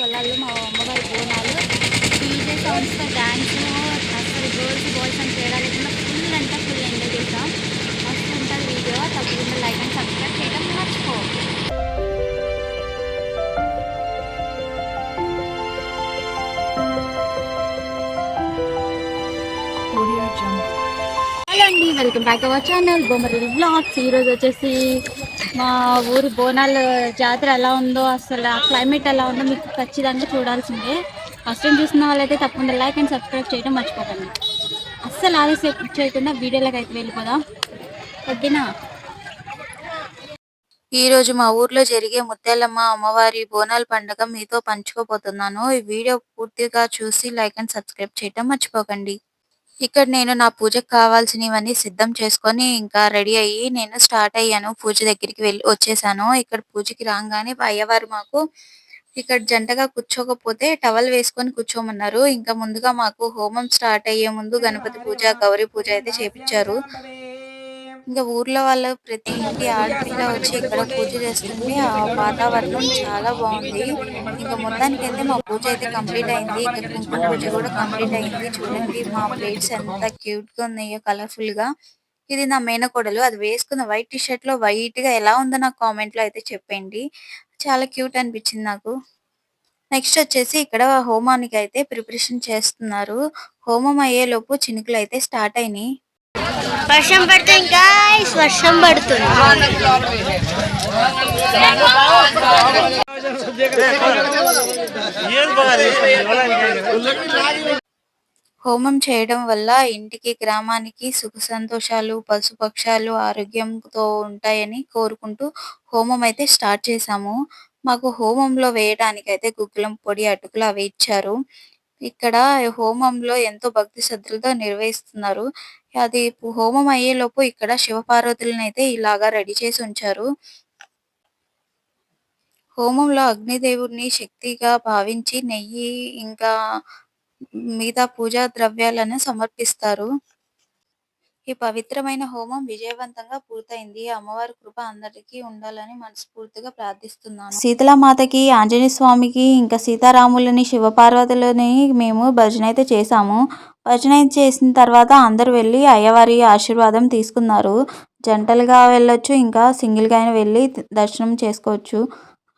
పొలాల్లో మా అమ్మవారి బోనాలు డీజే సౌండ్స్తో డ్యాన్స్ అసలు గర్ల్స్ బాయ్స్ అని తేడా లేకుండా ఫుల్ అంటే ఫుల్ ఎంజాయ్ చేసాం. మస్తు ఉంటుంది వీడియో. తప్పకుండా లైక్ అండ్ సబ్స్క్రైబ్ చేయడం మర్చిపో. హలో అండి, welcome back our channel Bommaril blogs. ఈరోజు వచ్చేసి మా ఊరి బోనాల జాతర ఎలా ఉందో, అసలు ఆ క్లైమేట్ ఎలా ఉందో మీకు ఖచ్చితంగా చూడాల్సిందే. ఫస్ట్ టైం చూసిన వాళ్ళైతే తప్పకుండా లైక్ అండ్ సబ్స్క్రైబ్ చేయడం మర్చిపోకండి. అస్సలు ఆలస్యం చేయకుండా వీడియోలోకి అయితే వెళ్ళిపోదాం, ఓకేనా. ఈరోజు మా ఊర్లో జరిగే ముత్యాలమ్మ అమ్మవారి బోనాల పండుగ మీతో పంచుకోబోతున్నాను. ఈ వీడియో పూర్తిగా చూసి లైక్ అండ్ సబ్స్క్రైబ్ చేయడం మర్చిపోకండి. ఇక్కడ నేను నా పూజకు కావాల్సినవన్నీ సిద్ధం చేసుకొని ఇంకా రెడీ అయ్యి నేను స్టార్ట్ అయ్యాను. పూజ దగ్గరికి వచ్చేసాను. ఇక్కడ పూజకి రాగానే అయ్యవారు మాకు ఇక్కడ జంటగా కూర్చోకపోతే టవల్ వేసుకొని కూర్చోమన్నారు. ఇంకా ముందుగా మాకు హోమం స్టార్ట్ అయ్యే ముందు గణపతి పూజ, గౌరీ పూజ అయితే చేపించారు. ఇంకా ఊర్లో వాళ్ళ ప్రతి ఇంటి ఆడపిల్ల వచ్చి ఇక్కడ పూజ చేస్తుంటే ఆ వాతావరణం చాలా బాగుంది. ఇంకా మొత్తానికి అయితే మా పూజ అయితే కంప్లీట్ అయింది. ఇంకా కుంకుమ పూజ కూడా కంప్లీట్ అయింది. చూడండి మా ప్లేట్స్ ఎంత క్యూట్ గా ఉన్నాయో, కలర్ఫుల్ గా. ఇది నా మేనకోడలు. అది వేసుకున్న వైట్ టీ షర్ట్ లో వైట్ గా ఎలా ఉందో నాకు కామెంట్ లో అయితే చెప్పండి. చాలా క్యూట్ అనిపించింది నాకు. నెక్స్ట్ వచ్చేసి ఇక్కడ హోమానికి అయితే ప్రిపరేషన్ చేస్తున్నారు. హోమం అయ్యేలోపు చినుకులు అయితే స్టార్ట్ అయినాయి. వర్షం పడుతుంది గాయ్స్, వర్షం పడుతుంది. హోమం చేయడం వల్ల ఇంటికి, గ్రామానికి సుఖ సంతోషాలు, పశుపక్షాలు ఆరోగ్యంతో ఉంటాయని కోరుకుంటూ హోమం అయితే స్టార్ట్ చేశాము. మాకు హోమంలో వేయడానికి అయితే గుగ్గిలం పొడి, అటుకులు అవి ఇచ్చారు. ఇక్కడ హోమంలో ఎంతో భక్తి శ్రద్ధలతో నిర్వహిస్తున్నారు. అది హోమం అయ్యేలోపు ఇక్కడ శివపార్వతులను అయితే ఇలాగా రెడీ చేసి ఉంచారు. హోమంలో అగ్నిదేవుడిని శక్తిగా భావించి నెయ్యి ఇంకా మిగతా పూజా ద్రవ్యాలను సమర్పిస్తారు. ఈ పవిత్రమైన హోమం విజయవంతంగా పూర్తయింది. అమ్మవారి కృప అందరికీ ఉండాలని మనస్ఫూర్తిగా ప్రార్థిస్తున్నాను. శీతలామాతకి, ఆంజనేయ స్వామికి ఇంకా సీతారాములని, శివపార్వతులని మేము భజన అయితే చేసాము. భజన చేసిన తర్వాత అందరూ వెళ్ళి అయ్యవారి ఆశీర్వాదం తీసుకున్నారు. జంటలుగా వెళ్ళొచ్చు, ఇంకా సింగిల్గా అయినా వెళ్ళి దర్శనం చేసుకోవచ్చు,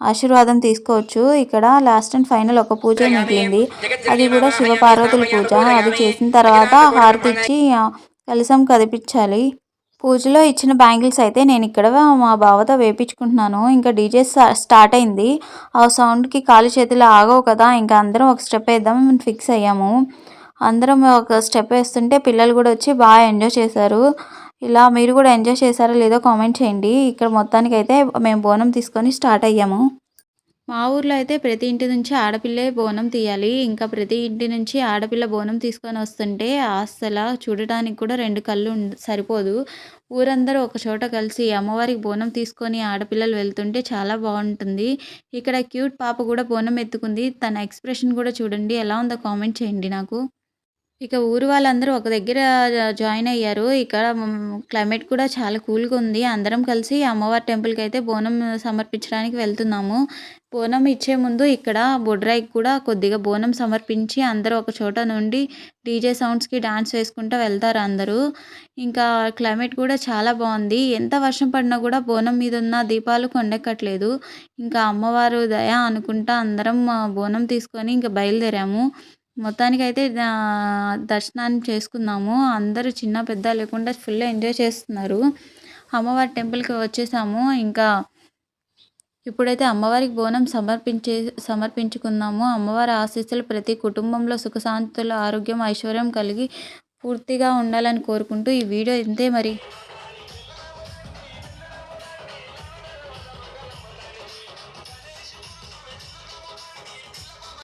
ఆశీర్వాదం తీసుకోవచ్చు. ఇక్కడ లాస్ట్ అండ్ ఫైనల్ ఒక పూజ మిగిలింది. అది కూడా శివపార్వతుల పూజ. అది చేసిన తర్వాత హారతి ఇచ్చి కలశం కదిపించాలి. పూజలో ఇచ్చిన బ్యాంగిల్స్ అయితే నేను ఇక్కడ మా బావతో వేపించుకుంటున్నాను. ఇంకా డీజే స్టార్ట్ అయింది. ఆ సౌండ్కి కాలు చేతులు ఆగవు కదా, ఇంకా అందరం ఒక స్టెప్ వేద్దాం ఫిక్స్ అయ్యాము. అందరం ఒక స్టెప్ వేస్తుంటే పిల్లలు కూడా వచ్చి బాగా ఎంజాయ్ చేశారు. ఇలా మీరు కూడా ఎంజాయ్ చేశారో లేదో కామెంట్ చేయండి. ఇక్కడ మొత్తానికి అయితే మేము బోనం తీసుకొని స్టార్ట్ అయ్యాము. మా ఊర్లో అయితే ప్రతి ఇంటి నుంచి ఆడపిల్లే బోనం తీయాలి. ఇంకా ప్రతి ఇంటి నుంచి ఆడపిల్ల బోనం తీసుకొని వస్తుంటే అస్సలు చూడటానికి కూడా రెండు కళ్ళు సరిపోదు. ఊరందరూ ఒక చోట కలిసి అమ్మవారికి బోనం తీసుకొని ఆడపిల్లలు వెళ్తుంటే చాలా బాగుంటుంది. ఇక్కడ క్యూట్ పాప కూడా బోనం ఎత్తుకుంది. తన ఎక్స్ప్రెషన్ కూడా చూడండి ఎలా ఉందో కామెంట్ చేయండి నాకు. ఇక ఊరు వాళ్ళందరూ ఒక దగ్గర జాయిన్ అయ్యారు. ఇక్కడ క్లైమేట్ కూడా చాలా కూల్గా ఉంది. అందరం కలిసి అమ్మవారి టెంపుల్కి అయితే బోనం సమర్పించడానికి వెళ్తున్నాము. బోనం ఇచ్చే ముందు ఇక్కడ బొడ్రాయికి కూడా కొద్దిగా బోనం సమర్పించి అందరూ ఒక చోట నుండి డీజే సౌండ్స్కి డాన్స్ వేసుకుంటూ వెళ్తారు అందరూ. ఇంకా క్లైమేట్ కూడా చాలా బాగుంది. ఎంత వర్షం పడినా కూడా బోనం మీద ఉన్న దీపాలు కొండెక్కట్లేదు. ఇంకా అమ్మవారు దయ అనుకుంటా అందరం బోనం తీసుకొని ఇంకా బయలుదేరాము. మొత్తానికైతే దర్శనాన్ని చేసుకున్నాము. అందరూ చిన్న పెద్ద లేకుండా ఫుల్ ఎంజాయ్ చేస్తున్నారు. అమ్మవారి టెంపుల్కి వచ్చేసాము. ఇంకా ఇప్పుడైతే అమ్మవారికి బోనం సమర్పించుకున్నాము. అమ్మవారి ఆశీస్సులు ప్రతి కుటుంబంలో సుఖశాంతులు, ఆరోగ్యం, ఐశ్వర్యం కలిగి పూర్తిగా ఉండాలని కోరుకుంటూ ఈ వీడియో ఇంతే మరి.